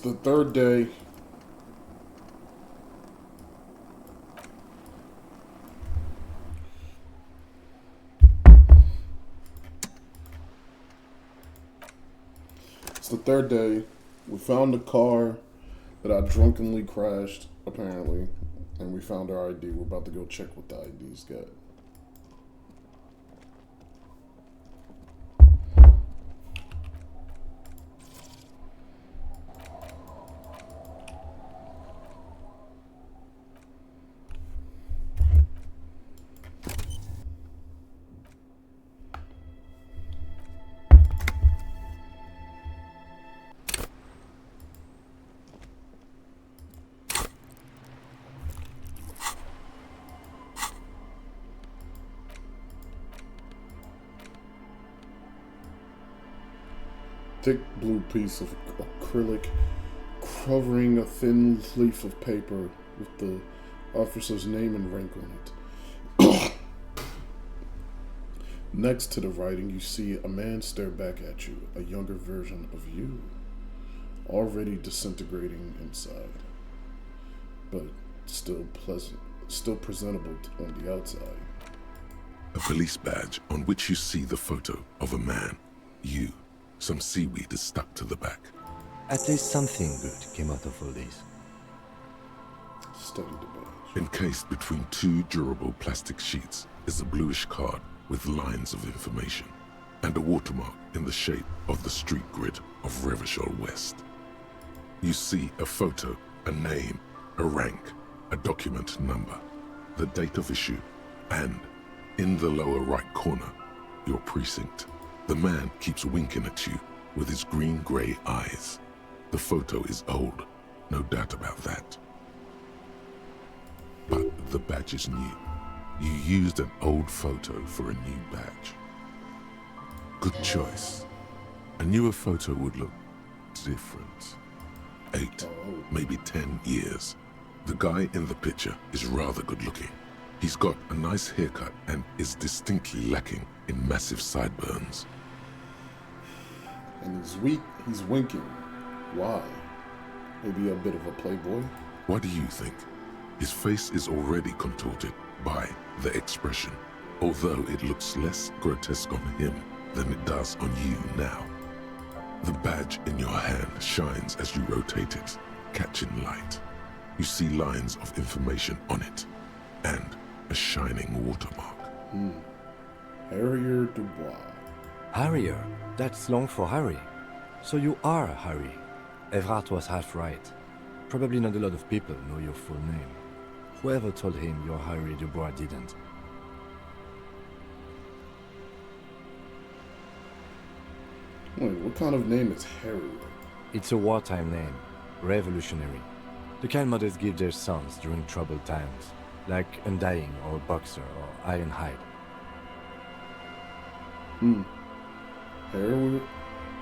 the third day. It's the third day. We found the car that I drunkenly crashed, apparently, and we found our ID. We're about to go check what the ID's got. Thick blue piece of acrylic covering a thin leaf of paper with the officer's name and rank on it. Next to the writing, you see a man stare back at you, a younger version of you, already disintegrating inside, but still pleasant, still presentable on the outside. A police badge on which you see the photo of a man, you. Some seaweed is stuck to the back. At least something good came out of all this. Study the badge. Encased between two durable plastic sheets is a bluish card with lines of information and a watermark in the shape of the street grid of Revachol West. You see a photo, a name, a rank, a document number, the date of issue, and, in the lower right corner, your precinct. The man keeps winking at you with his green-gray eyes. The photo is old, no doubt about that. But the badge is new. You used an old photo for a new badge. Good choice. A newer photo would look different. 8, maybe 10 years. The guy in the picture is rather good-looking. He's got a nice haircut and is distinctly lacking in massive sideburns. And he's winking. Why? Maybe a bit of a playboy? What do you think? His face is already contorted by the expression, although it looks less grotesque on him than it does on you now. The badge in your hand shines as you rotate it, catching light. You see lines of information on it, and a shining watermark. Harrier Dubois. Harrier? That's long for Harry. So you are Harry. Evrard was half right. Probably not a lot of people know your full name. Whoever told him you're Harry Dubois didn't. Wait, what kind of name is Harrier? It's a wartime name. Revolutionary. The kind mothers give their sons during troubled times. Like Undying or Boxer or Ironhide.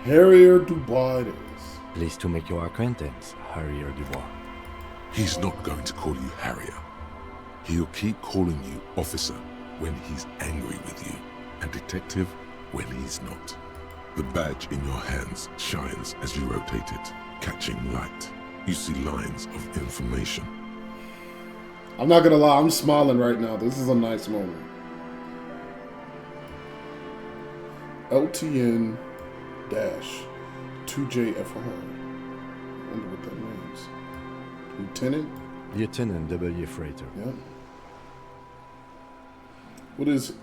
Harrier Dubois it is. Pleased to make your acquaintance, Harrier Dubois. He's not going to call you Harrier. He'll keep calling you officer when he's angry with you, and detective when he's not. The badge in your hands shines as you rotate it, catching light. You see lines of information. I'm not gonna lie, I'm smiling right now. This is a nice moment. LTN 2JFR. I wonder what that means. Lieutenant? Lieutenant W. Freighter. Yeah. What is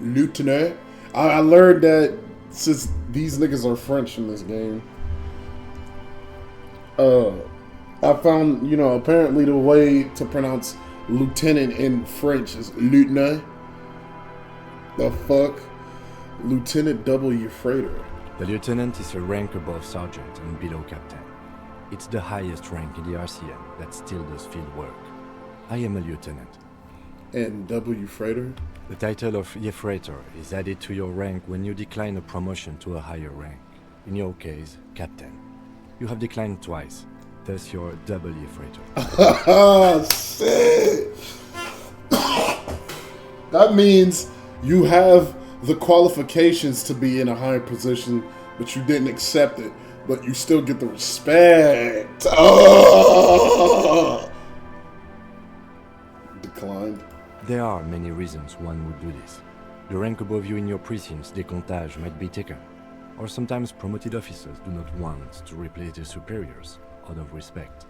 lieutenant? I learned that since these niggas are French in this game. I found, apparently the way to pronounce lieutenant in French is lieutenant. The fuck? Lieutenant W. Freighter. The lieutenant is a rank above sergeant and below captain. It's the highest rank in the RCM that still does field work. I am a lieutenant. And W. Freighter? The title of Freighter is added to your rank when you decline a promotion to a higher rank. In your case, captain. You have declined twice, thus you're W. Freighter. Ah, shit! That means you have the qualifications to be in a higher position, but you didn't accept it But you still get the respect. Oh! Declined. There are many reasons one would do this. The rank above you in your precinct's décomptage might be taken, or sometimes promoted officers do not want to replace their superiors out of respect.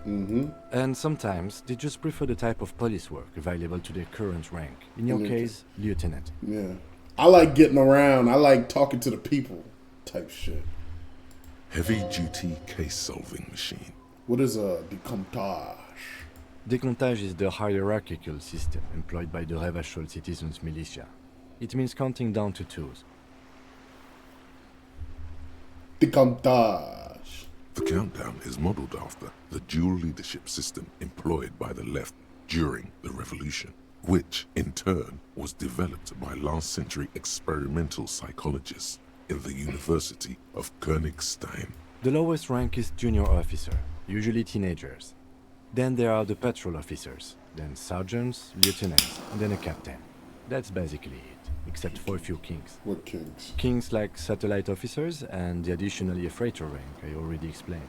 And sometimes they just prefer the type of police work available to their current rank. In your case, lieutenant. Yeah. I like getting around. I like talking to the people type shit. Heavy-duty case-solving machine. What is a décomptage? Décomptage is the hierarchical system employed by the Revachol citizens' militia. It means counting down to twos. Décomptage. The countdown is modeled after the dual leadership system employed by the left during the revolution, which, in turn, was developed by last-century experimental psychologists in the University of Königstein. The lowest rank is junior officer, usually teenagers. Then there are the patrol officers, then sergeants, lieutenants, and then a captain. That's basically it, except for a few kings. What kings? Kings like satellite officers and the additionally a freighter rank I already explained.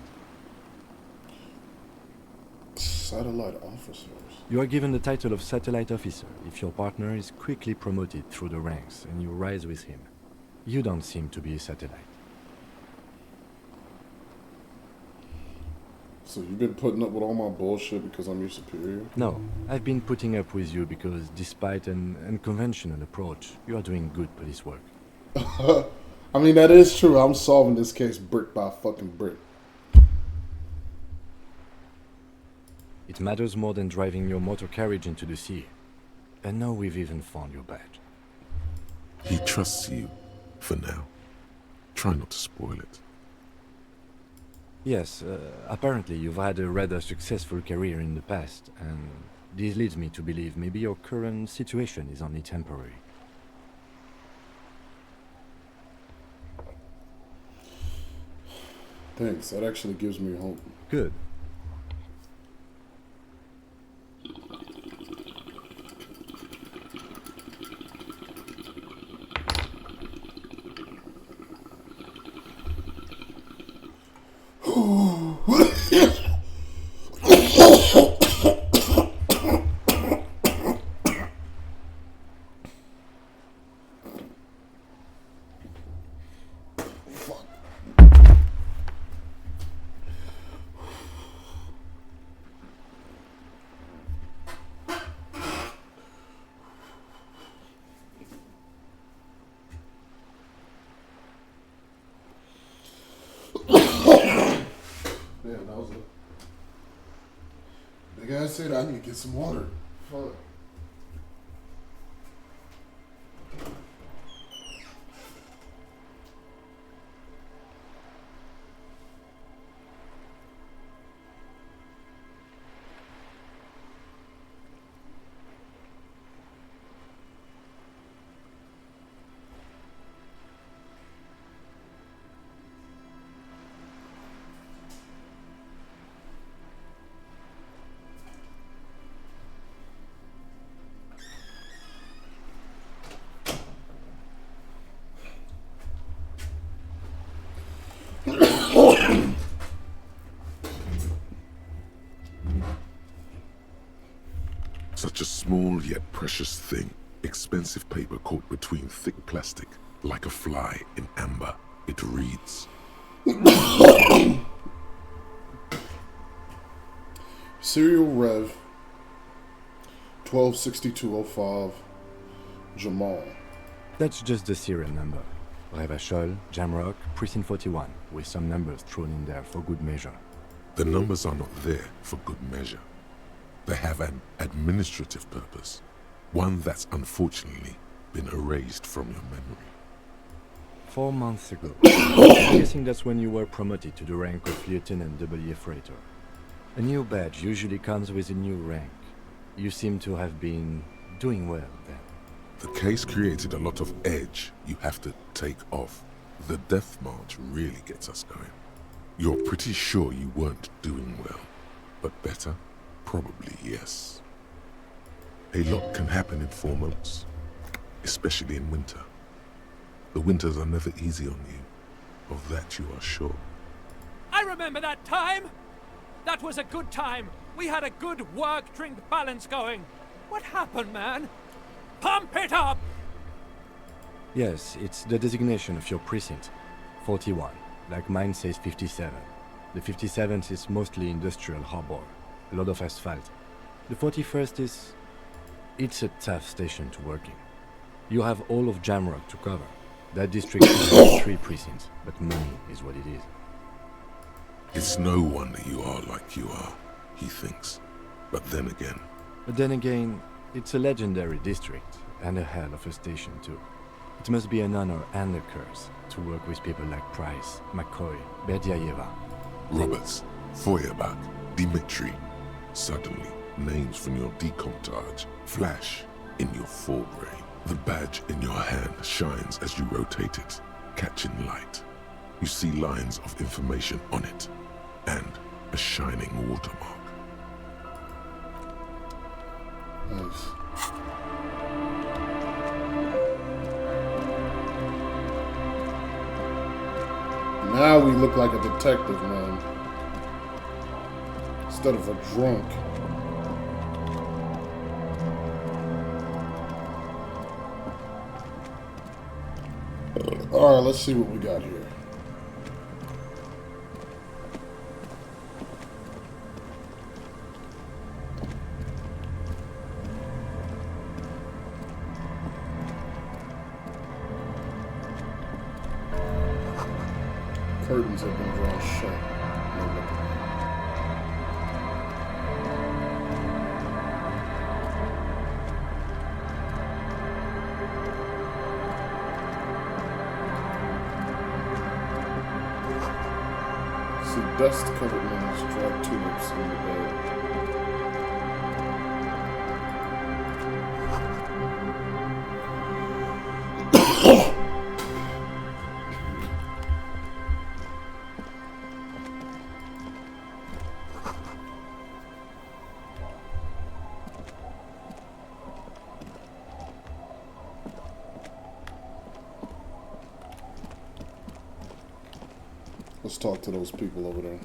Satellite officers. You are given the title of satellite officer if your partner is quickly promoted through the ranks and you rise with him. You don't seem to be a satellite. So you've been putting up with all my bullshit because I'm your superior? No, I've been putting up with you because despite an unconventional approach, you are doing good police work. I mean, that is true. I'm solving this case brick by fucking brick. It matters more than driving your motor carriage into the sea. And now we've even found your badge. He trusts you, for now. Try not to spoil it. Yes, apparently you've had a rather successful career in the past, and this leads me to believe maybe your current situation is only temporary. Thanks, that actually gives me hope. Good. Damn, that was a big ass hit. I need to get some water. Fuck. Such a small yet precious thing. Expensive paper caught between thick plastic, like a fly in amber. It reads, Serial Rev 126205 Jamal. That's just the serial number. Revachol, Jamrock, Precinct 41, with some numbers thrown in there for good measure. the numbers are not there for good measure. They have an administrative purpose, one that's unfortunately been erased from your memory. 4 months ago. I'm guessing that's when you were promoted to the rank of Lieutenant W. Freighter. A new badge usually comes with a new rank. You seem to have been doing well then. The case created a lot of edge you have to take off. The death march really gets us going. You're pretty sure you weren't doing well, but better? Probably yes. A lot can happen in 4 months, especially in winter. The winters are never easy on you. Of that you are sure. I remember that time! That was a good time. We had a good work-drink balance going. What happened, man? Pump it up! Yes, it's the designation of your precinct. 41. Like mine says 57. The 57th is mostly industrial harbor. A lot of asphalt. The 41st is... It's a tough station to work in. You have all of Jamrock to cover. That district has 3 precincts, but money is what it is. It's no wonder you are like you are, he thinks. But then again, it's a legendary district, and a hell of a station too. It must be an honor and a curse to work with people like Price, McCoy, Berdiaeva. Roberts, Feuerbach, Dimitri. Suddenly, names from your decomptage flash in your forebrain. The badge in your hand shines as you rotate it, catching light. You see lines of information on it, and a shining watermark. Nice. Now we look like a detective, man. Instead of a drunk. Alright, let's see what we got here. Curtains have been drawn shut. No looking. See dust-covered man's dry tulips in the bed. Let's talk to those people over there.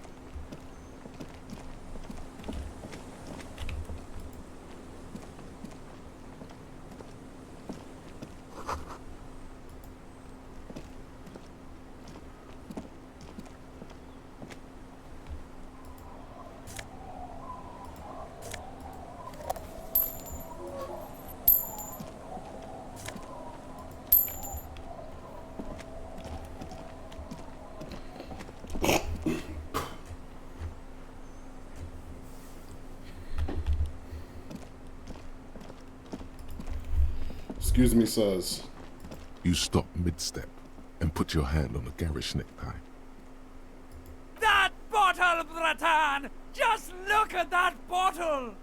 Excuse me, sirs. You stop mid-step and put your hand on a garish necktie. That bottle, Bratan! Just look at that bottle!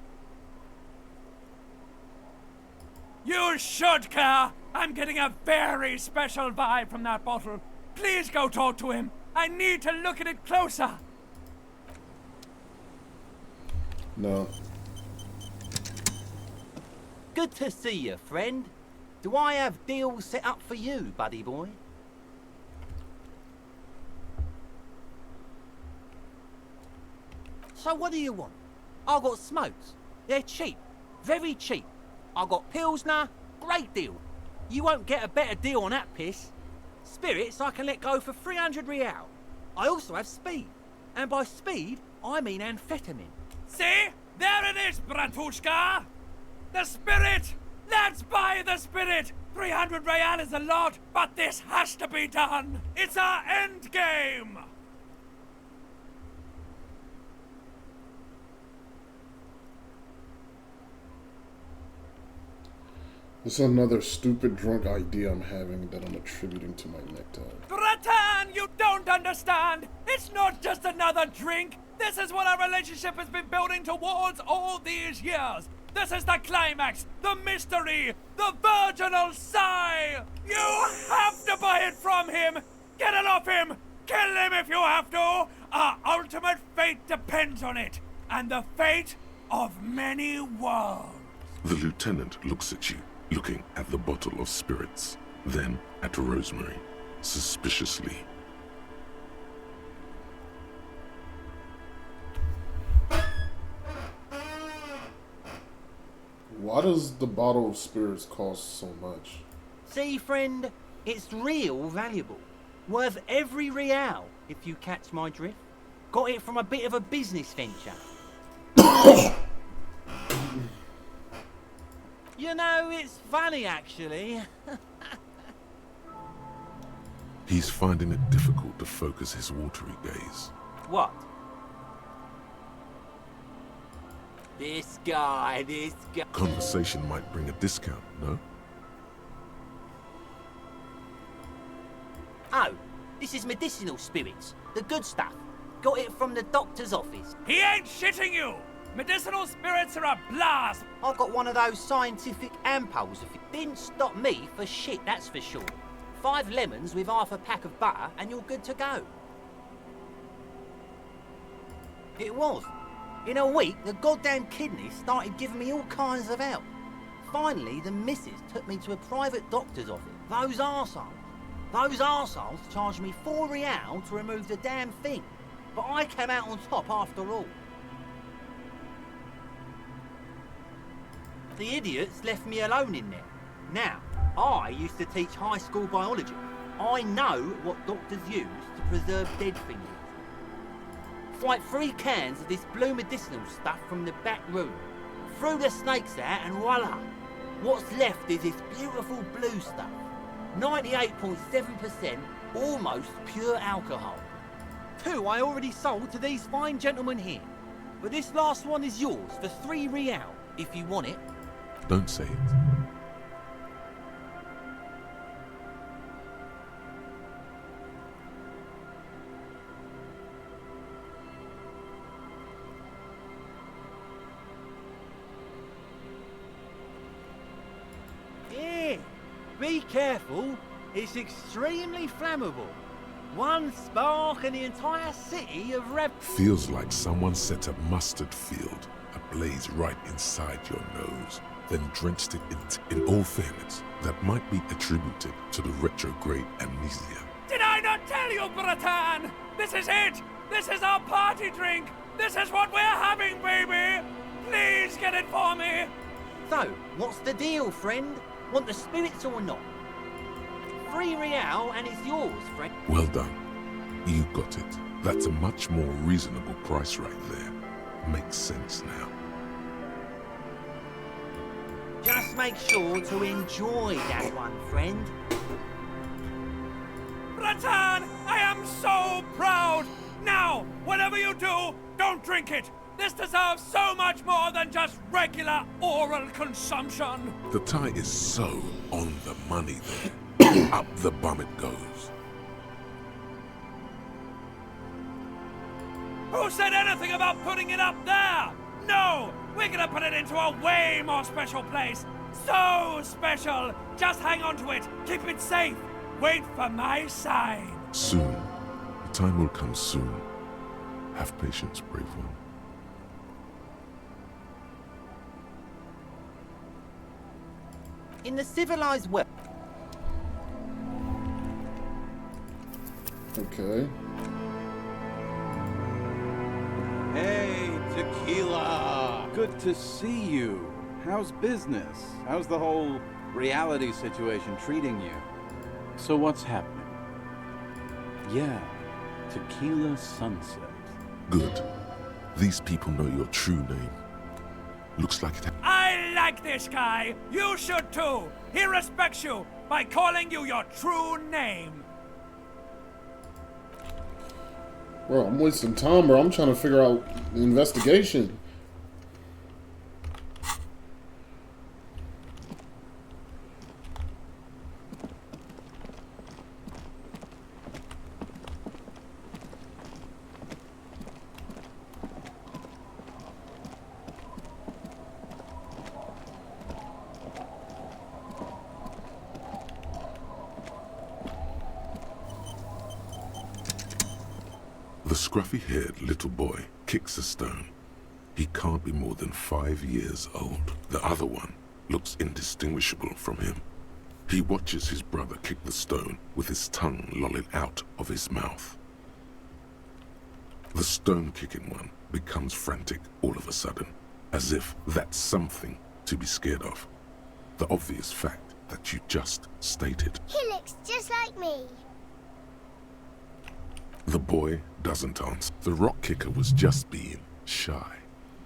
You should care! I'm getting a very special vibe from that bottle. Please go talk to him. I need to look at it closer. No. Good to see you, friend. Do I have deals set up for you, buddy boy? So what do you want? I got smokes. They're cheap. Very cheap. I got Pilsner. Great deal. You won't get a better deal on that piss. Spirits I can let go for 300 real. I also have speed. And by speed, I mean amphetamine. See? There it is, Bratushka! The spirit! Let's buy the spirit! 300 real is a lot, but this has to be done! It's our end game! This is another stupid drunk idea I'm having that I'm attributing to my necktie. Bratan, you don't understand! It's not just another drink! This is what our relationship has been building towards all these years! This is the climax, the mystery, the virginal sigh! You have to buy it from him! Get it off him! Kill him if you have to! Our ultimate fate depends on it, and the fate of many worlds. The lieutenant looks at you, looking at the bottle of spirits, then at Rosemary, suspiciously. Why does the bottle of spirits cost so much? See, friend, it's real valuable. Worth every real, if you catch my drift. Got it from a bit of a business venture. You know, it's funny, actually. He's finding it difficult to focus his watery gaze. What? This guy. Conversation might bring a discount, no? Oh, this is medicinal spirits. The good stuff. Got it from the doctor's office. He ain't shitting you! Medicinal spirits are a blast! I've got one of those scientific ampoules. Didn't stop me for shit, that's for sure. 5 lemons with half a pack of butter and you're good to go. It was. In a week, the goddamn kidneys started giving me all kinds of help. Finally, the missus took me to a private doctor's office. Those arseholes charged me 4 real to remove the damn thing. But I came out on top after all. The idiots left me alone in there. Now, I used to teach high school biology. I know what doctors use to preserve dead things. Fight 3 cans of this blue medicinal stuff from the back room. Threw the snakes out and voila! What's left is this beautiful blue stuff. 98.7% almost pure alcohol. 2 I already sold to these fine gentlemen here. But this last one is yours for 3 real, if you want it. Don't say it. Yeah, be careful. It's extremely flammable. One spark and the entire city of Feels like someone set a mustard field ablaze right inside your nose, then drenched it in all fairness, that might be attributed to the retrograde amnesia. Did I not tell you, Bratan? This is it! This is our party drink! This is what we're having, baby! Please get it for me! So, what's the deal, friend? Want the spirits or not? 3 real and it's yours, friend. Well done. You got it. That's a much more reasonable price right there. Makes sense now. Just make sure to enjoy that one, friend. Bratan, I am so proud! Now, whatever you do, don't drink it! This deserves so much more than just regular oral consumption! The tie is so on the money there. Up the bum it goes. Who said anything about putting it up there? No! We're gonna put it into a way more special place! So special! Just hang on to it! Keep it safe! Wait for my sign! Soon. The time will come soon. Have patience, brave one. In the civilized world. Okay. Hey, Tequila! Good to see you. How's business? How's the whole reality situation treating you? So what's happening? Yeah, Tequila Sunset. Good. These people know your true name. Looks like it. I like this guy! You should too! He respects you by calling you your true name! Bro, I'm wasting time, bro. I'm trying to figure out the investigation. The scruffy-haired little boy kicks a stone. He can't be more than 5 years old. The other one looks indistinguishable from him. He watches his brother kick the stone with his tongue lolling out of his mouth. The stone-kicking one becomes frantic all of a sudden, as if that's something to be scared of. The obvious fact that you just stated. He looks just like me. The boy doesn't answer. The rock kicker was just being shy,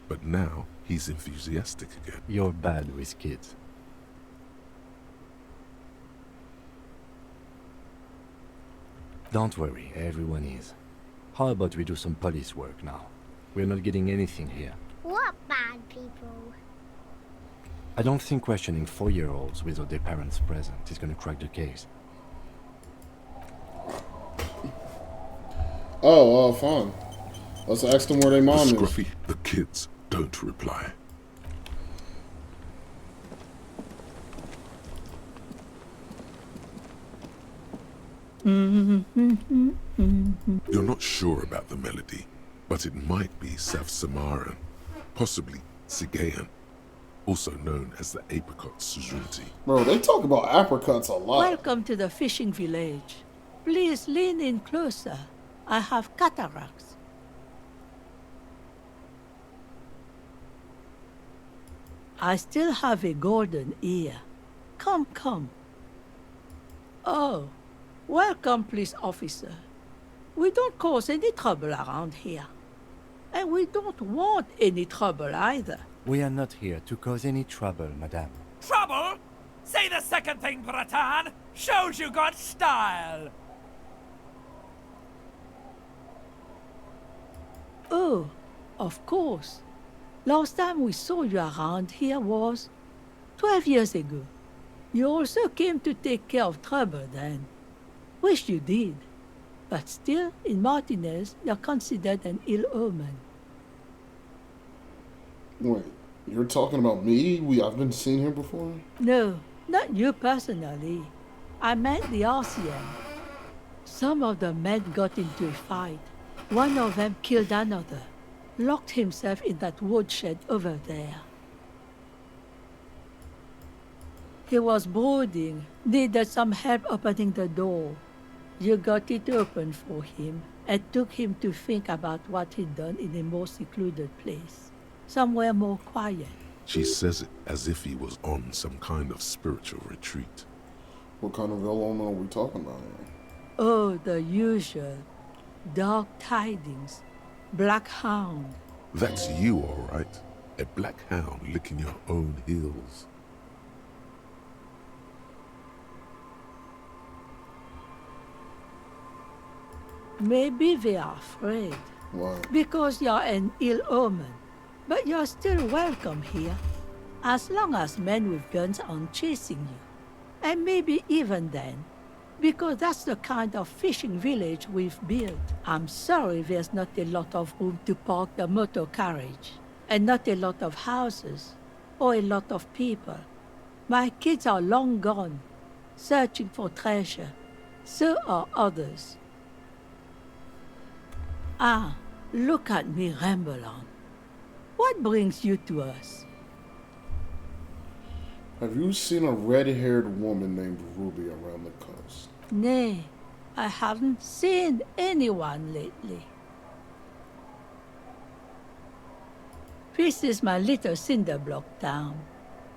but now he's enthusiastic again. You're bad with kids. Don't worry, everyone is. How about we do some police work now? We're not getting anything here. What bad people? I don't think questioning 4-year-olds without their parents present is gonna crack the case. Oh, fine. Let's ask them where their mom is. Scruffy, the kids don't reply. You're not sure about the melody, but it might be South Samaran, possibly Sigayan, also known as the apricot suzunti. Bro, they talk about apricots a lot. Welcome to the fishing village. Please lean in closer. I have cataracts. I still have a golden ear. Come, come. Oh, welcome, police officer. We don't cause any trouble around here. And we don't want any trouble either. We are not here to cause any trouble, madame. Trouble? Say the second thing, Bratan. Shows you got style. Oh, of course. Last time we saw you around here was 12 years ago. You also came to take care of trouble then. Wish you did. But still, in Martinez, you're considered an ill omen. Wait, you're talking about me? I've been seen here before? No, not you personally. I meant the RCM. Some of the men got into a fight. One of them killed another. Locked himself in that woodshed over there. He was brooding, needed some help opening the door. You got it open for him and took him to think about what he'd done in a more secluded place. Somewhere more quiet. She says it as if he was on some kind of spiritual retreat. What kind of ill omen are we talking about here? Oh, the usual. Dark tidings. Black hound. That's you, all right. A black hound licking your own heels. Maybe they are afraid. Why? Because you're an ill omen. But you're still welcome here. As long as men with guns aren't chasing you. And maybe even then. Because that's the kind of fishing village we've built. I'm sorry there's not a lot of room to park the motor carriage. And not a lot of houses. Or a lot of people. My kids are long gone. Searching for treasure. So are others. Ah, look at me ramble on. What brings you to us? Have you seen a red-haired woman named Ruby around the coast? Nay, I haven't seen anyone lately. This is my little cinder block town.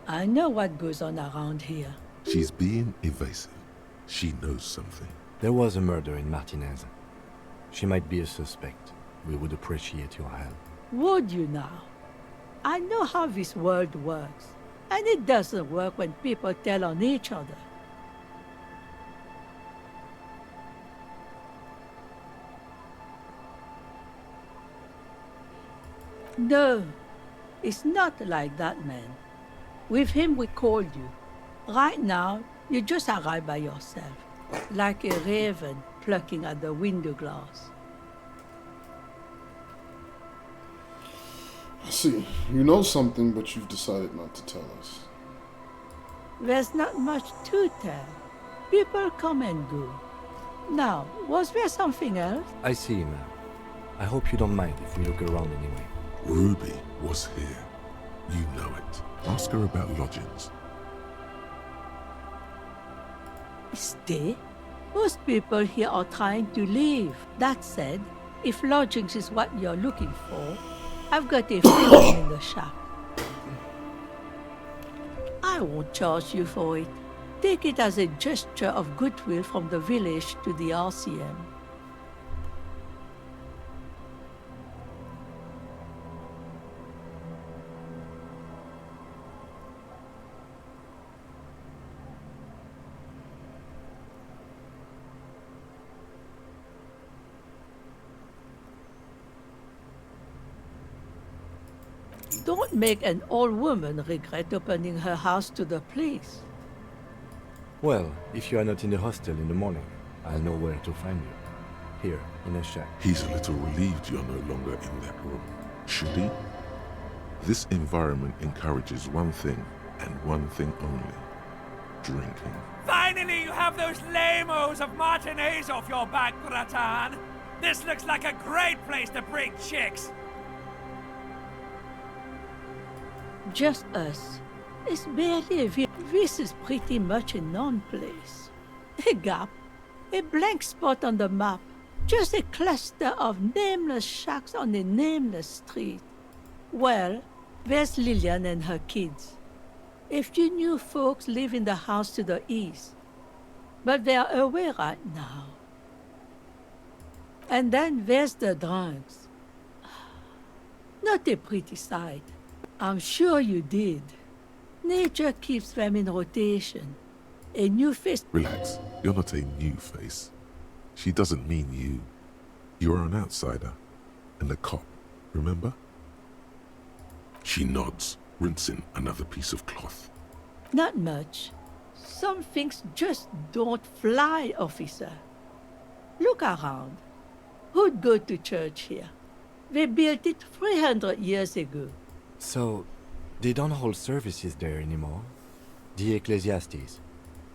I know what goes on around here. She's being evasive. She knows something. There was a murder in Martinez. She might be a suspect. We would appreciate your help. Would you now? I know how this world works. And it doesn't work when people tell on each other. No, it's not like that, man. With him we called you. Right now, you just arrived by yourself. Like a raven plucking at the window glass. I see. You know something, but you've decided not to tell us. There's not much to tell. People come and go. Now, was there something else? I see, ma'am. I hope you don't mind if we look around anyway. Ruby was here. You know it. Ask her about lodgings. Stay? Most people here are trying to leave. That said, if lodgings is what you're looking for, I've got a feeling in the shop. I won't charge you for it. Take it as a gesture of goodwill from the village to the Elysium. Don't make an old woman regret opening her house to the place. Well, if you are not in the hostel in the morning, I'll know where to find you. Here, in a shack. He's a little relieved you're no longer in that room. Should he? This environment encourages one thing, and one thing only. Drinking. Finally, you have those lamos of matinees off your back, Gratan. This looks like a great place to bring chicks. Just us. It's barely a village. This is pretty much a non-place. A gap. A blank spot on the map. Just a cluster of nameless shacks on a nameless street. Well, there's Lillian and her kids. A few new folks live in the house to the east. But they are away right now. And then there's the drunks. Not a pretty sight. I'm sure you did. Nature keeps them in rotation. A new face. Relax. You're not a new face. She doesn't mean you. You're an outsider. And a cop, remember? She nods, rinsing another piece of cloth. Not much. Some things just don't fly, officer. Look around. Who'd go to church here? They built it 300 years ago. So, they don't hold services there anymore? The Ecclesiastes?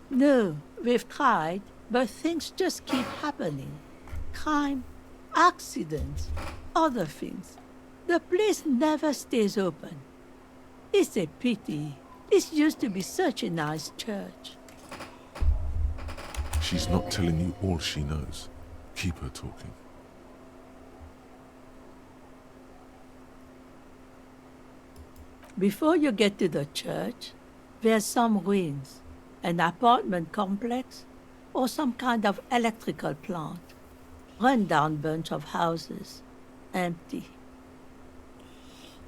No, we've tried, but things just keep happening. Crime, accidents, other things. The place never stays open. It's a pity. It used to be such a nice church. She's not telling you all she knows. Keep her talking. Before you get to the church, there's some ruins, an apartment complex, or some kind of electrical plant. Run-down bunch of houses, empty.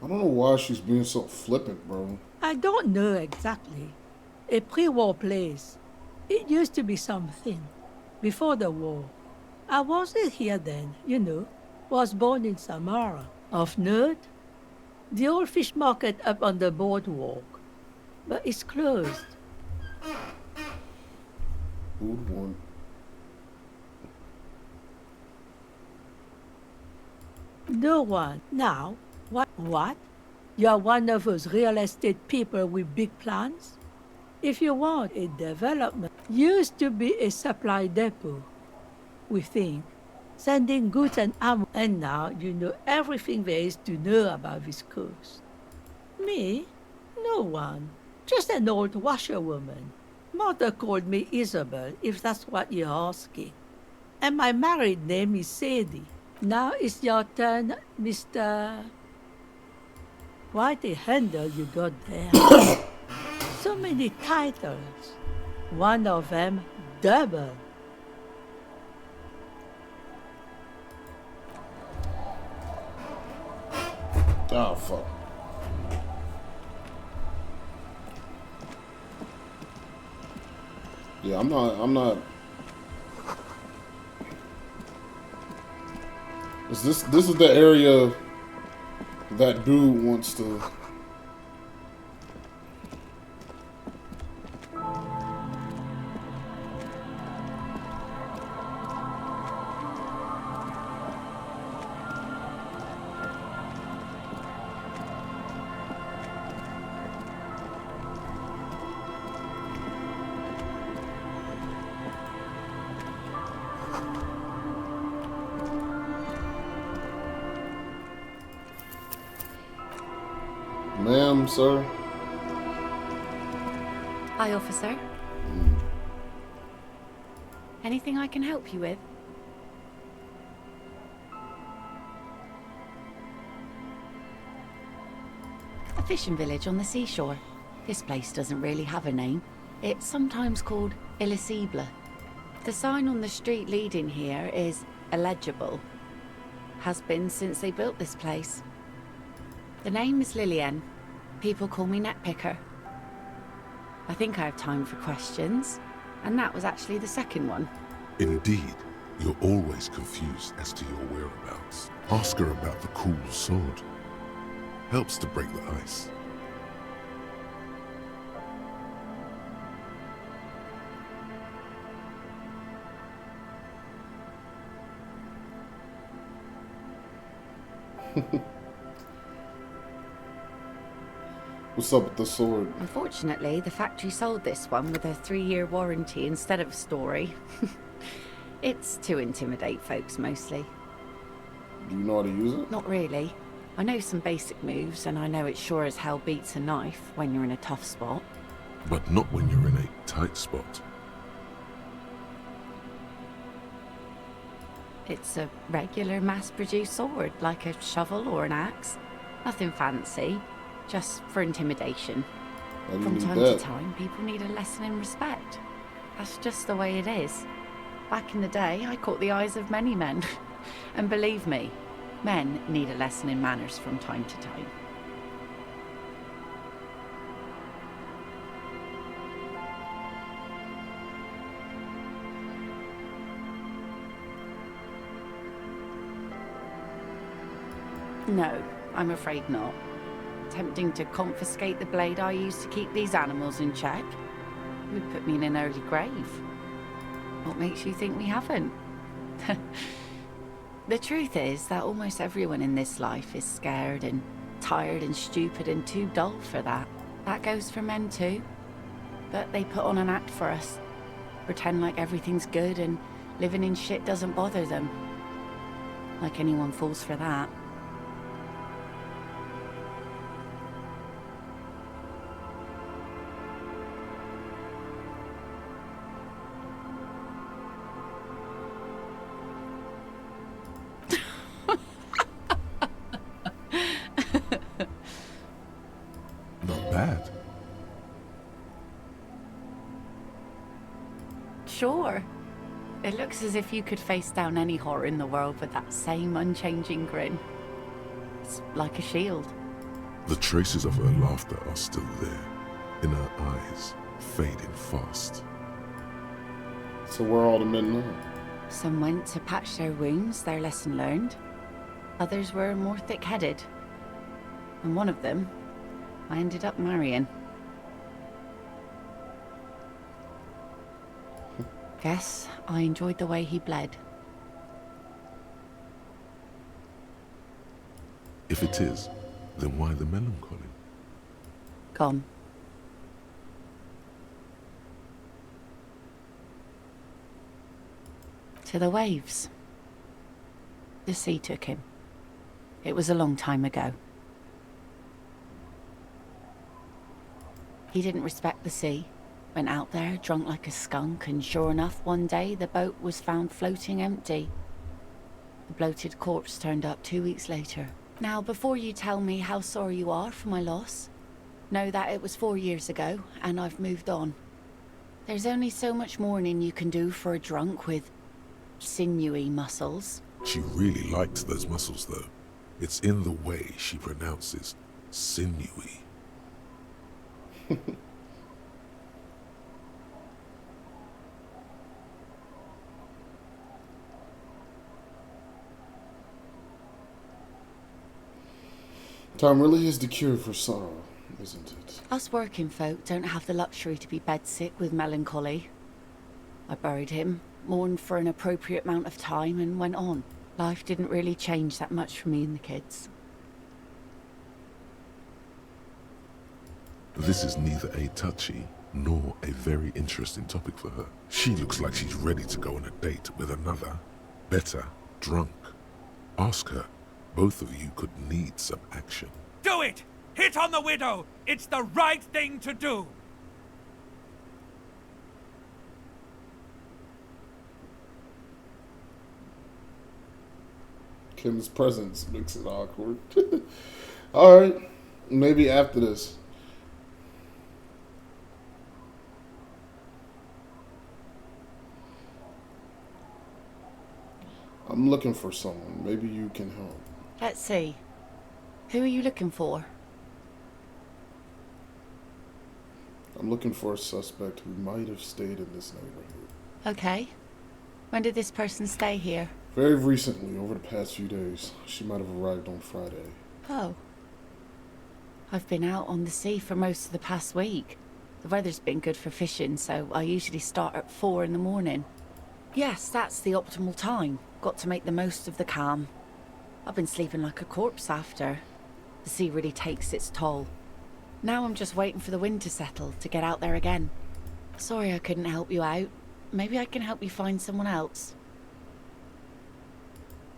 I don't know why she's being so flippant, bro. I don't know exactly. A pre-war place. It used to be something. Before the war. I wasn't here then, you know. Was born in Samara. Of note, the old fish market up on the boardwalk. But it's closed. Who'd want? No one. Now, what? You're one of those real estate people with big plans? If you want a development, used to be a supply depot, we think, sending goods and ammo, and now you know everything there is to know about this coast. Me? No one. Just an old washerwoman. Mother called me Isabel, if that's what you're asking. And my married name is Sadie. Now it's your turn, Mr. Quite a handle you got there. So many titles. One of them double. Oh, fuck. Yeah, I'm not. This is the area that dude wants to. Ma'am, sir. Hi, officer. Anything I can help you with? A fishing village on the seashore. This place doesn't really have a name. It's sometimes called Elysium. The sign on the street leading here is illegible. Has been since they built this place. The name is Lillian. People call me Netpicker. I think I have time for questions, and that was actually the second one. Indeed, you're always confused as to your whereabouts. Ask her about the cool sword. Helps to break the ice. What's up with the sword? Unfortunately, the factory sold this one with a 3-year warranty instead of a story. It's to intimidate folks mostly. Do you know how to use it? Not really. I know some basic moves, and I know it sure as hell beats a knife when you're in a tough spot. But not when you're in a tight spot. It's a regular mass-produced sword, like a shovel or an axe. Nothing fancy, just for intimidation. Why do you From need time that? to time, people need a lesson in respect. That's just the way it is. Back in the day, I caught the eyes of many men. And believe me, men need a lesson in manners from time to time. No, I'm afraid not. Attempting to confiscate the blade I used to keep these animals in check would put me in an early grave. What makes you think we haven't? The truth is that almost everyone in this life is scared and tired and stupid and too dull for that. That goes for men too. But they put on an act for us. Pretend like everything's good and living in shit doesn't bother them. Like anyone falls for that. Not bad. Sure. It looks as if you could face down any horror in the world with that same unchanging grin. It's like a shield. The traces of her laughter are still there, in her eyes, fading fast. So where are all the men now? Some went to patch their wounds, their lesson learned. Others were more thick-headed. And one of them, I ended up marrying. Guess I enjoyed the way he bled. If it is, then why the melancholy? Gone. To the waves. The sea took him. It was a long time ago. He didn't respect the sea. Went out there, drunk like a skunk, and sure enough, one day the boat was found floating empty. The bloated corpse turned up 2 weeks later. Now, before you tell me how sorry you are for my loss, know that it was 4 years ago, and I've moved on. There's only so much mourning you can do for a drunk with sinewy muscles. She really liked those muscles, though. It's in the way she pronounces sinewy. Time really is the cure for sorrow, isn't it? Us working folk don't have the luxury to be bedsick with melancholy. I buried him, mourned for an appropriate amount of time, and went on. Life didn't really change that much for me and the kids. This is neither a touchy nor a very interesting topic for her. She looks like she's ready to go on a date with another, better, drunk. Ask her. Both of you could need some action. Do it! Hit on the widow! It's the right thing to do! Kim's presence makes it awkward. Alright, maybe after this. I'm looking for someone. Maybe you can help. Let's see. Who are you looking for? I'm looking for a suspect who might have stayed in this neighborhood. Okay. When did this person stay here? Very recently, over the past few days. She might have arrived on Friday. Oh. I've been out on the sea for most of the past week. The weather's been good for fishing, so I usually start at 4 in the morning. Yes, that's the optimal time. Got to make the most of the calm. I've been sleeping like a corpse after. The sea really takes its toll. Now I'm just waiting for the wind to settle to get out there again. Sorry I couldn't help you out. Maybe I can help you find someone else.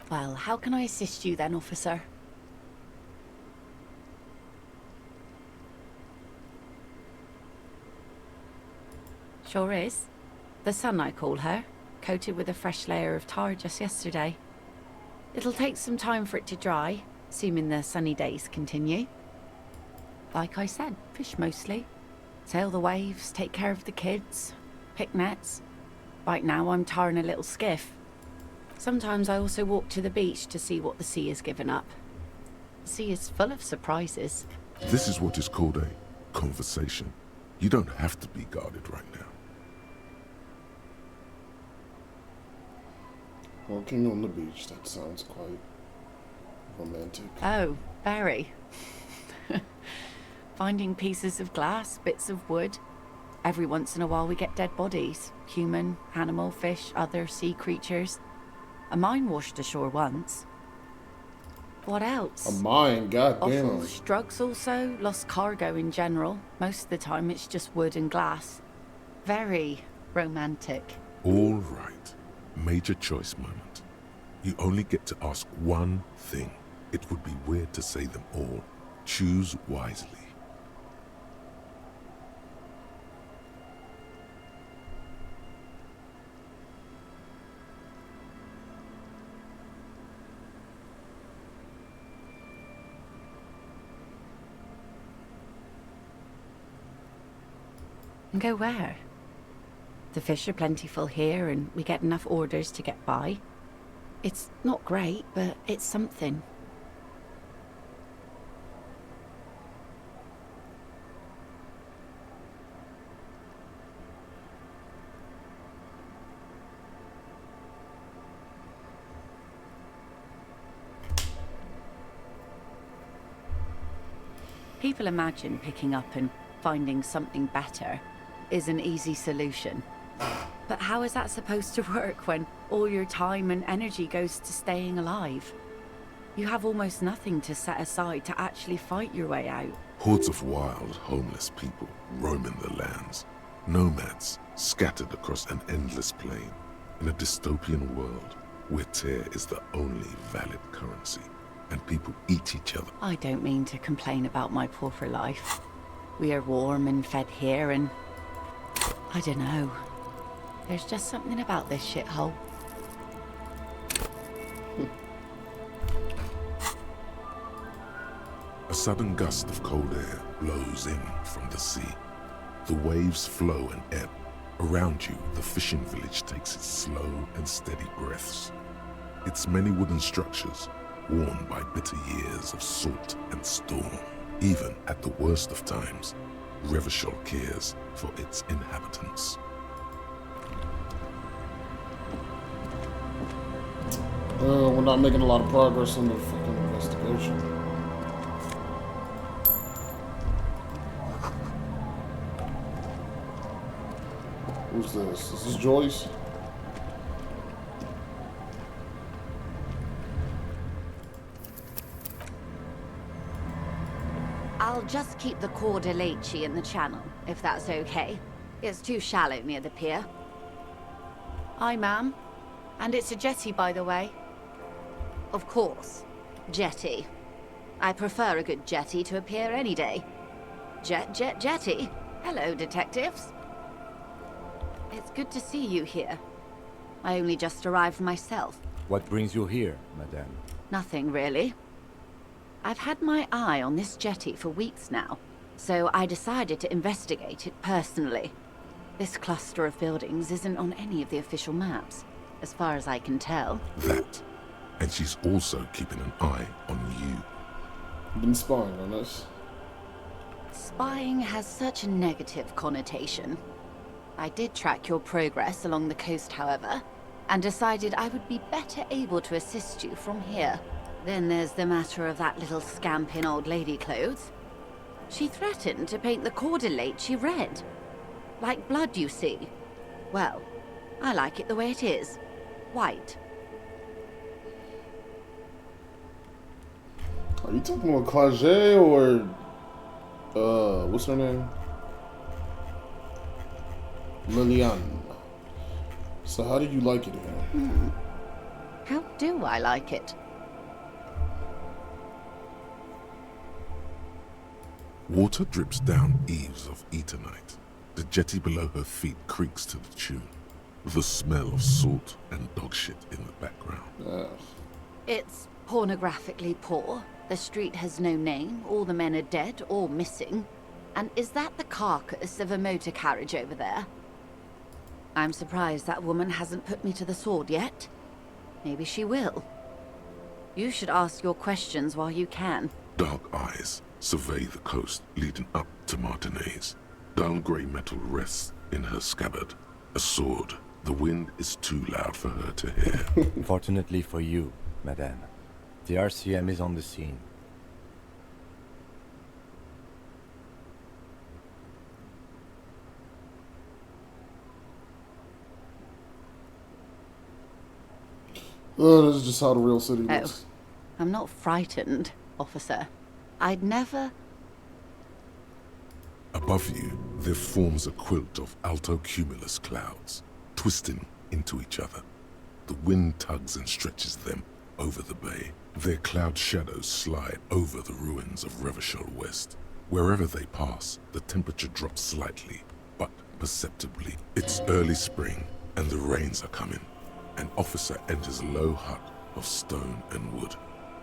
Well, how can I assist you then, officer? Sure is. The sun, I call her. Coated with a fresh layer of tar just yesterday. It'll take some time for it to dry, assuming the sunny days continue. Like I said, fish mostly. Sail the waves, take care of the kids, pick nets. Right now I'm tarring a little skiff. Sometimes I also walk to the beach to see what the sea has given up. The sea is full of surprises. This is what is called a conversation. You don't have to be guarded right now. Walking on the beach, that sounds quite romantic. Oh, very. Finding pieces of glass, bits of wood. Every once in a while we get dead bodies. Human, animal, fish, other sea creatures. A mine washed ashore once. What else? A mine, goddamn. Offals, drugs also, lost cargo in general. Most of the time it's just wood and glass. Very romantic. All right. Major choice moment. You only get to ask one thing. It would be weird to say them all. Choose wisely. And go where? The fish are plentiful here and we get enough orders to get by. It's not great, but it's something. People imagine picking up and finding something better is an easy solution. But how is that supposed to work when all your time and energy goes to staying alive? You have almost nothing to set aside to actually fight your way out. Hordes of wild, homeless people roaming the lands. Nomads scattered across an endless plain. In a dystopian world where tear is the only valid currency and people eat each other. I don't mean to complain about my pauper life. We are warm and fed here and... I don't know. There's just something about this shithole. A sudden gust of cold air blows in from the sea. The waves flow and ebb. Around you, the fishing village takes its slow and steady breaths. Its many wooden structures, worn by bitter years of salt and storm. Even at the worst of times, Revachol cares for its inhabitants. We're not making a lot of progress on the fucking investigation. Who's this? This is Joyce? I'll just keep the Corda Lacey in the channel, if that's okay. It's too shallow near the pier. Aye, ma'am. And it's a jetty, by the way. Of course. Jetty. I prefer a good jetty to a pier any day. Jetty. Hello, detectives. It's good to see you here. I only just arrived myself. What brings you here, madame? Nothing, really. I've had my eye on this jetty for weeks now, so I decided to investigate it personally. This cluster of buildings isn't on any of the official maps. as far as I can tell. That. And she's also keeping an eye on you. Been spying on us. Spying has such a negative connotation. I did track your progress along the coast, however, and decided I would be better able to assist you from here. Then there's the matter of that little scamp in old lady clothes. She threatened to paint the cordelate she read. Like blood, you see. Well, I like it the way it is. White. Are you talking about Clage or what's her name? Lilian. So how do you like it here? How do I like it? Water drips down eaves of Eternite. The jetty below her feet creaks to the tune. The smell of salt and dog shit in the background. It's pornographically poor. The street has no name, all the men are dead or missing. And is that the carcass of a motor carriage over there? I'm surprised that woman hasn't put me to the sword yet. Maybe she will. You should ask your questions while you can. Dark eyes survey the coast leading up to Martinez. Dull grey metal rests in her scabbard. A sword. The wind is too loud for her to hear. Fortunately for you, madame, the RCM is on the scene. This is just how the real city looks. I'm not frightened, officer. I'd never... Above you, there forms a quilt of alto-cumulus clouds, twisting into each other. The wind tugs and stretches them over the bay. Their cloud shadows slide over the ruins of Revachol West. Wherever they pass, the temperature drops slightly, but perceptibly. It's early spring, and the rains are coming. An officer enters a low hut of stone and wood.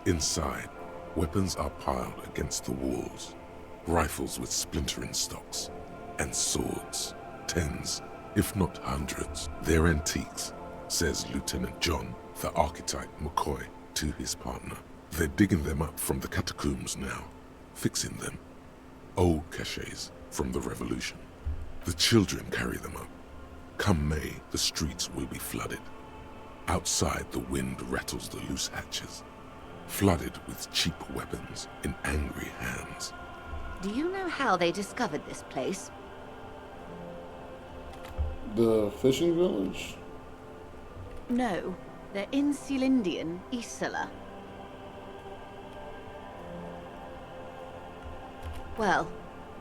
Inside, weapons are piled against the walls. Rifles with splintering stocks, and swords. Tens, if not hundreds. They're antiques, says Lieutenant John, the archetype McCoy, to his partner. They're digging them up from the catacombs now, fixing them. Old caches from the revolution. The children carry them up. Come May, the streets will be flooded. Outside, the wind rattles the loose hatches, flooded with cheap weapons in angry hands. Do you know how they discovered this place? The fishing village? No, they're in Celindian, Isla. Well,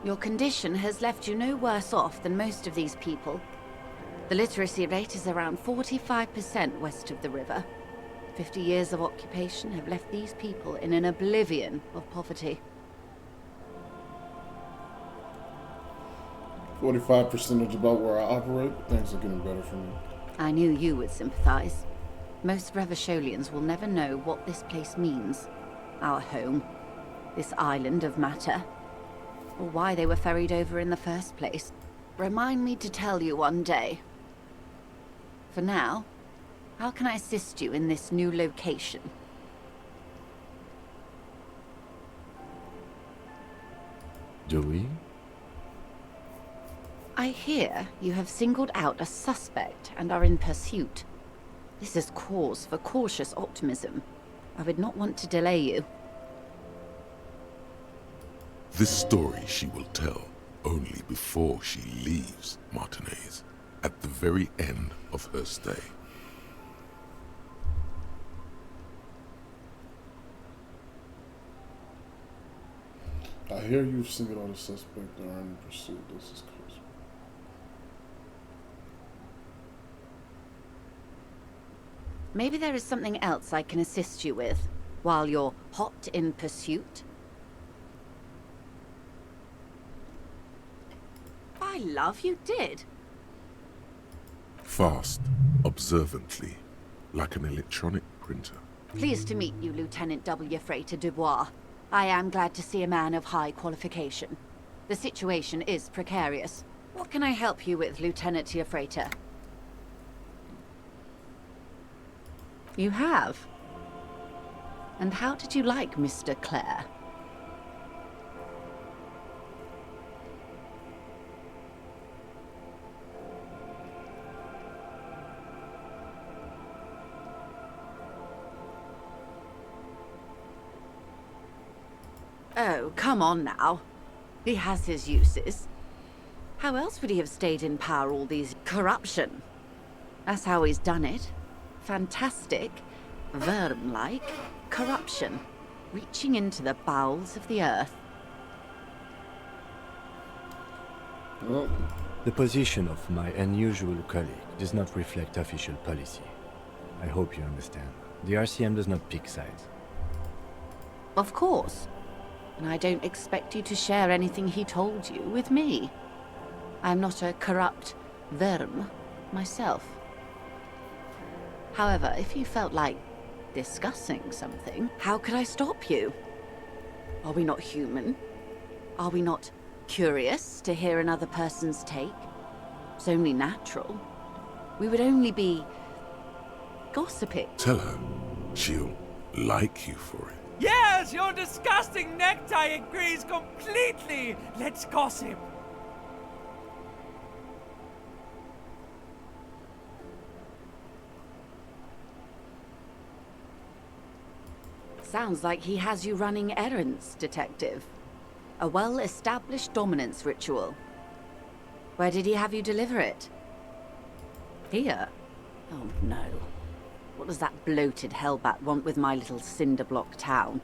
your condition has left you no worse off than most of these people. The literacy rate is around 45% west of the river. 50 years of occupation have left these people in an oblivion of poverty. 45 percentage about where I operate. Things are getting better for me. I knew you would sympathize. Most Revacholians will never know what this place means. Our home. This island of matter. Or why they were ferried over in the first place. Remind me to tell you one day. For now, how can I assist you in this new location? Do we? I hear you have singled out a suspect and are in pursuit. This is cause for cautious optimism. I would not want to delay you. This story she will tell only before she leaves Martinez, at the very end of her stay. I hear you've singled out a suspect or in pursuit. This is crazy. Maybe there is something else I can assist you with, while you're hot in pursuit? By love, you did. Fast, observantly, like an electronic printer. Pleased to meet you, Lieutenant W. Freighter Dubois. I am glad to see a man of high qualification. The situation is precarious. What can I help you with, Lieutenant Freighter? You have? And how did you like Mr. Clare? Oh, come on now. He has his uses. How else would he have stayed in power all these... Corruption. That's how he's done it. Fantastic, worm-like corruption, reaching into the bowels of the earth. Well, The position of my unusual colleague does not reflect official policy. I hope you understand. The RCM does not pick sides. Of course. And I don't expect you to share anything he told you with me. I'm not a corrupt worm myself. However, if you felt like discussing something, how could I stop you? Are we not human? Are we not curious to hear another person's take? It's only natural. We would only be gossiping. Tell her she'll like you for it. Yes, your disgusting necktie agrees completely. Let's gossip. Sounds like he has you running errands, Detective. A well-established dominance ritual. Where did he have you deliver it? Here? Oh no. What does that bloated hellbat want with my little cinder block town?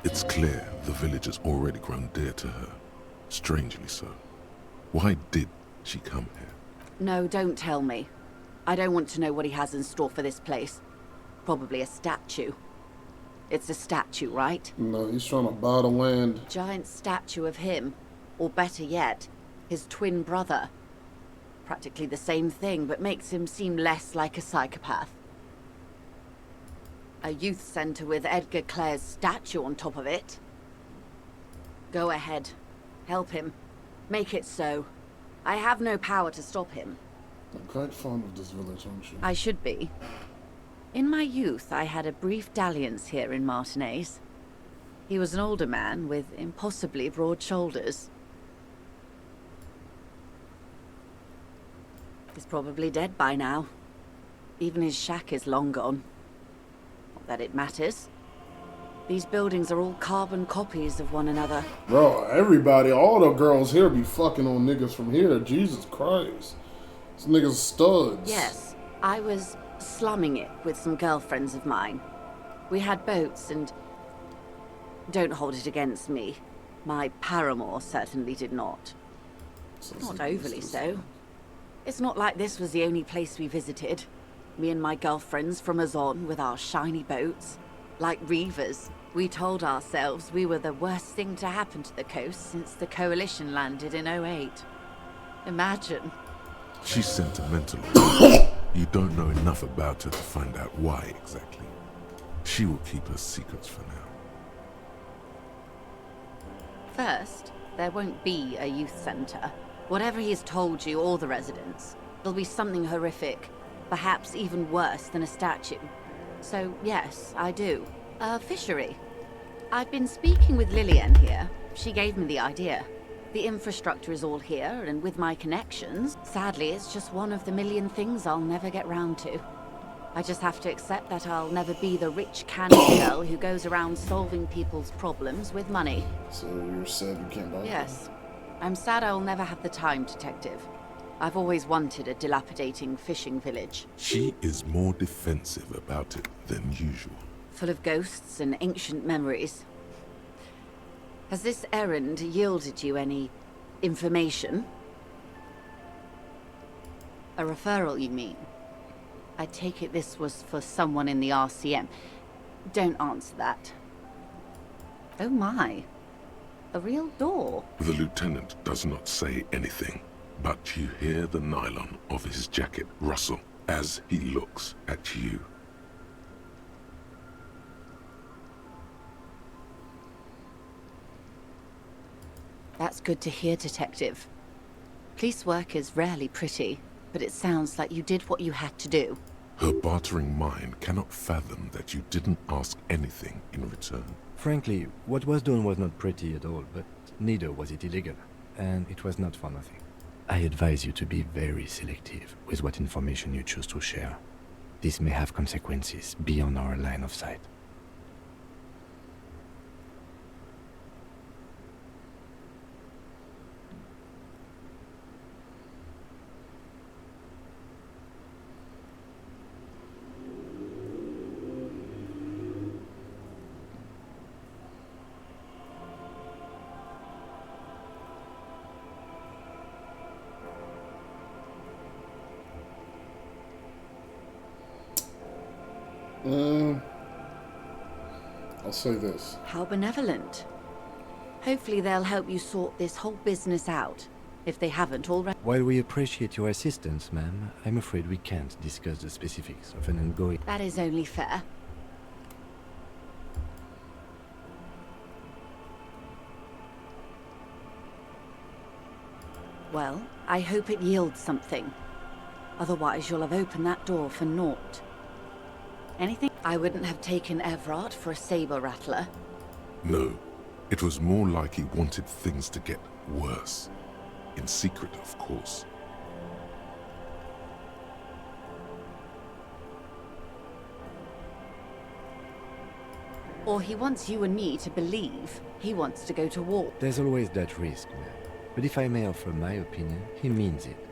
It's clear the village has already grown dear to her. Strangely so. Why did she come here? No, don't tell me. I don't want to know what he has in store for this place. Probably a statue. It's a statue, right? no, he's trying to buy the land. Giant statue of him. Or better yet, his twin brother. Practically the same thing, but makes him seem less like a psychopath. A youth center with Edgar Clare's statue on top of it. Go ahead. Help him. Make it so. I have no power to stop him. I'm quite fond of this village, aren't you? I should be. In my youth, I had a brief dalliance here in Martinez. He was an older man with impossibly broad shoulders. He's probably dead by now. Even his shack is long gone. Not that it matters. These buildings are all carbon copies of one another. Bro, everybody, all the girls here be fucking on niggas from here. Jesus Christ. These niggas studs. Yes, I was slumming it with some girlfriends of mine. We had boats and... Don't hold it against me. My paramour certainly did not. Not overly so. It's not like this was the only place we visited. Me and my girlfriends from Azon with our shiny boats. Like reavers, we told ourselves we were the worst thing to happen to the coast since the Coalition landed in '08. Imagine. She's sentimental. You don't know enough about her to find out why exactly. She will keep her secrets for now. First, there won't be a youth center. Whatever he's told you or the residents, it'll be something horrific. Perhaps even worse than a statue. So, yes, I do. A fishery. I've been speaking with Lillian here. She gave me the idea. The infrastructure is all here, and with my connections, sadly, it's just one of the million things I'll never get round to. I just have to accept that I'll never be the rich candy girl who goes around solving people's problems with money. So you're sad you can't buy Yes. I'm sad I'll never have the time, Detective. I've always wanted a dilapidating fishing village. She is more defensive about it than usual. Full of ghosts and ancient memories. Has this errand yielded you any information? A referral, you mean? I take it this was for someone in the RCM. Don't answer that. Oh my. A real door. The lieutenant does not say anything, but you hear the nylon of his jacket rustle as he looks at you. That's good to hear, Detective. Police work is rarely pretty, but it sounds like you did what you had to do. Her bartering mind cannot fathom that you didn't ask anything in return. Frankly, what was done was not pretty at all, but neither was it illegal, and it was not for nothing. I advise you to be very selective with what information you choose to share. This may have consequences beyond our line of sight. I'll say this. How benevolent. Hopefully they'll help you sort this whole business out, if they haven't already. While we appreciate your assistance, ma'am, I'm afraid we can't discuss the specifics of an ongoing... That is only fair. Well, I hope it yields something. Otherwise you'll have opened that door for naught. Anything? I wouldn't have taken Everard for a saber rattler. No, it was more like he wanted things to get worse. In secret, of course. Or he wants you and me to believe he wants to go to war. There's always that risk, ma'am. But if I may offer my opinion, he means it.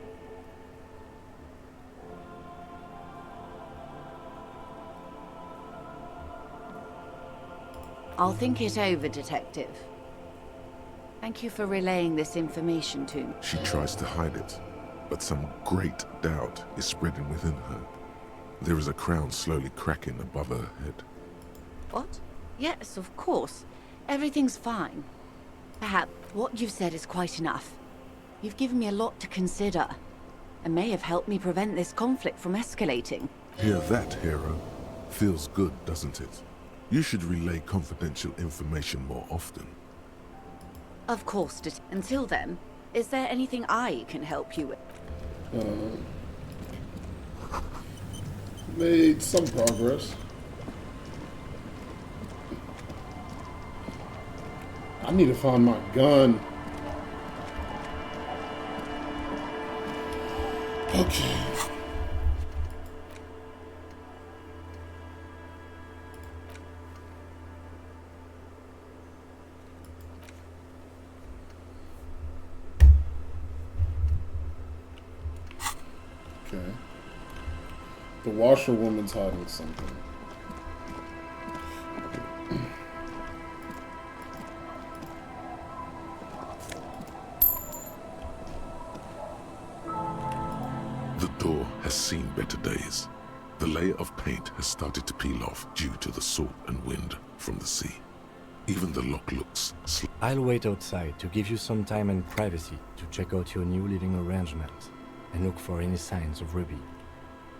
I'll think it over, Detective. Thank you for relaying this information to me. She tries to hide it, but some great doubt is spreading within her. There is a crown slowly cracking above her head. What? Yes, of course. Everything's fine. Perhaps what you've said is quite enough. You've given me a lot to consider, and may have helped me prevent this conflict from escalating. Hear that, hero? Feels good, doesn't it? You should relay confidential information more often. Of course, until then, is there anything I can help you with? Made some progress. I need to find my gun. Okay. Okay. The washerwoman's hiding something. The door has seen better days. The layer of paint has started to peel off due to the salt and wind from the sea. Even the lock looks I'll wait outside to give you some time and privacy to check out your new living arrangements and look for any signs of Ruby.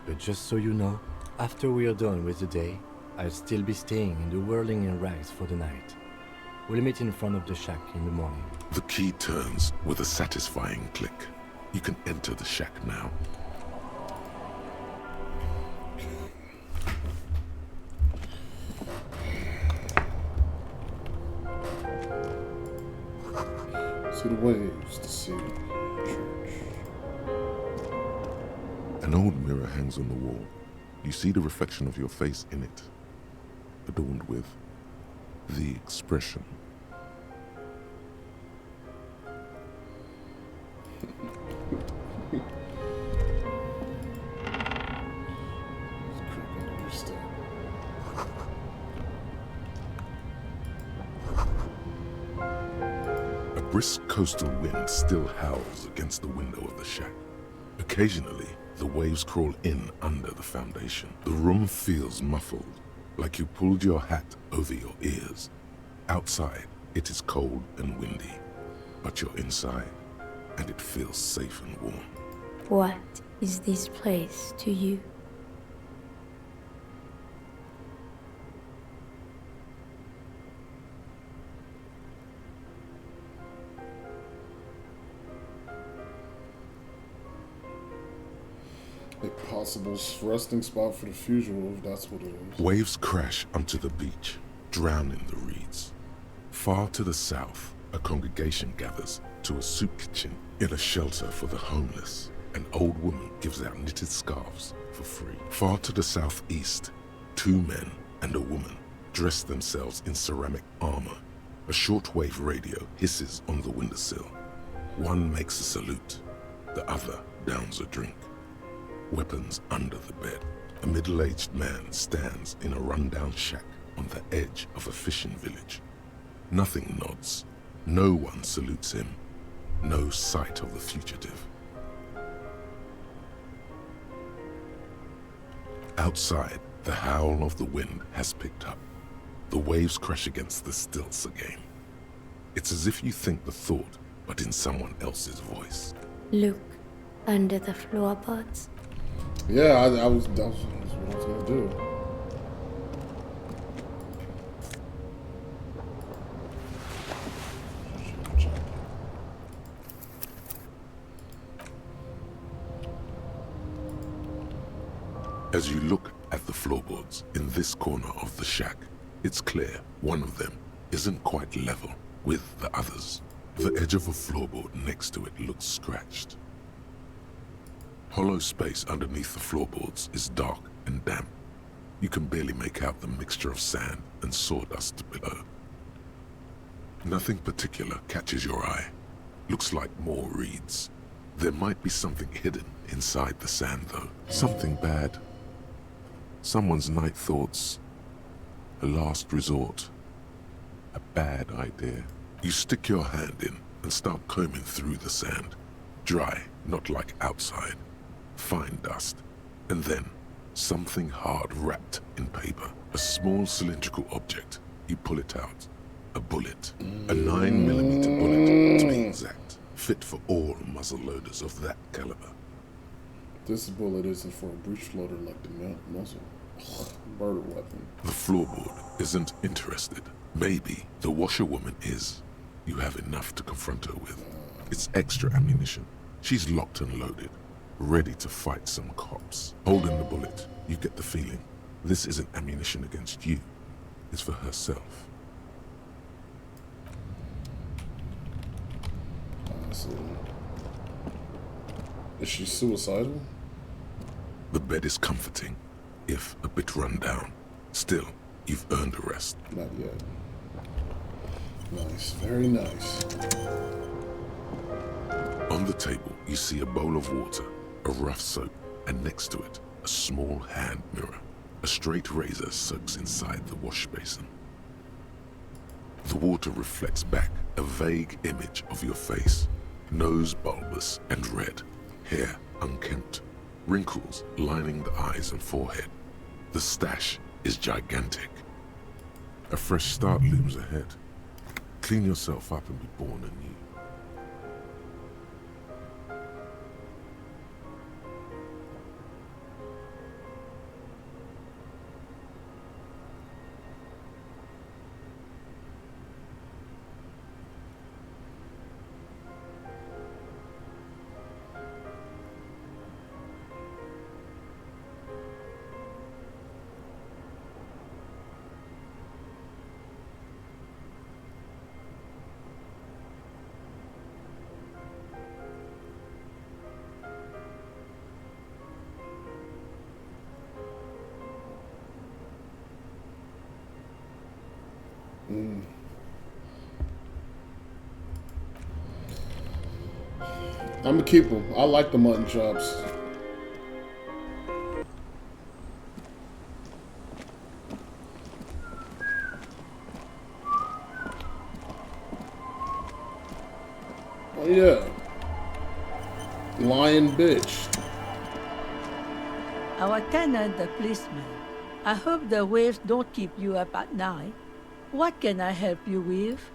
But just so you know, after we are done with the day, I'll still be staying in the whirling in rags for the night. We'll meet in front of the shack in the morning. The key turns with a satisfying click. You can enter the shack now. See the waves, the sea, church. An old mirror hangs on the wall. You see the reflection of your face in it, adorned with the expression. A brisk coastal wind still howls against the window of the shack. Occasionally, the waves crawl in under the foundation. The room feels muffled, like you pulled your hat over your ears. Outside, it is cold and windy, but you're inside, and it feels safe and warm. What is this place to you? A possible resting spot for the fugitive, if that's what it is. Waves crash onto the beach, drowning the reeds. Far to the south, a congregation gathers to a soup kitchen in a shelter for the homeless. An old woman gives out knitted scarves for free. Far to the southeast, 2 men and a woman dress themselves in ceramic armor. A shortwave radio hisses on the windowsill. One makes a salute, the other downs a drink. Weapons under the bed. A middle-aged man stands in a rundown shack on the edge of a fishing village. Nothing nods. No one salutes him. No sight of the fugitive. Outside, the howl of the wind has picked up. The waves crash against the stilts again. It's as if you think the thought, but in someone else's voice. Look under the floorboards. Yeah, that was what I was gonna do. As you look at the floorboards in this corner of the shack, it's clear one of them isn't quite level with the others. The edge of a floorboard next to it looks scratched. Hollow space underneath the floorboards is dark and damp. You can barely make out the mixture of sand and sawdust below. Nothing particular catches your eye. Looks like more reeds. There might be something hidden inside the sand though. Something bad. Someone's night thoughts. A last resort. A bad idea. You stick your hand in and start combing through the sand. Dry, not like outside. Fine dust. And then, something hard wrapped in paper. A small cylindrical object. You pull it out. A bullet. A 9mm bullet, to be exact. Fit for all muzzle loaders of that caliber. This bullet isn't for a breech loader like the muzzle. Murder weapon. The floorboard isn't interested. Maybe the washerwoman is. You have enough to confront her with. It's extra ammunition. She's locked and loaded, ready to fight some cops. Holding the bullet, you get the feeling this isn't ammunition against you. It's for herself. I see. Is she suicidal? The bed is comforting, if a bit run down. Still, you've earned a rest. Not yet. Nice, very nice. On the table, you see a bowl of water, a rough soap, and next to it, a small hand mirror. A straight razor soaks inside the wash basin. The water reflects back a vague image of your face. Nose bulbous and red, hair unkempt, wrinkles lining the eyes and forehead. The stash is gigantic. A fresh start looms ahead. Clean yourself up and be born anew. I'm gonna keep them. I like the mutton chops. Oh yeah. Lion bitch. Our tenant, the policeman. I hope the waves don't keep you up at night. What can I help you with?